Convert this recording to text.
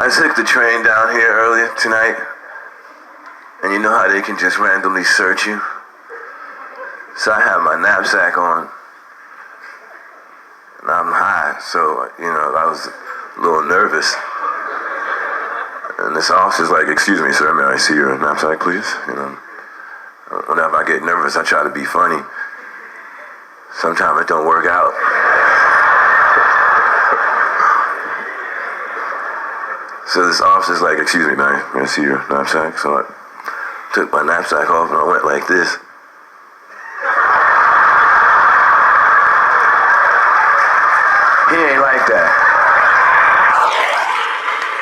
I took the train down here earlier tonight, and you know how they can just randomly search you? So I have my knapsack on, and I'm high, so, I was a little nervous. And this officer's like, "Excuse me, sir, may I see your knapsack, please?" Whenever I get nervous, I try to be funny. Sometimes it don't work out. So this officer's like, "Excuse me, man, may I see your knapsack?" So I took my knapsack off and I went like this. He ain't like that.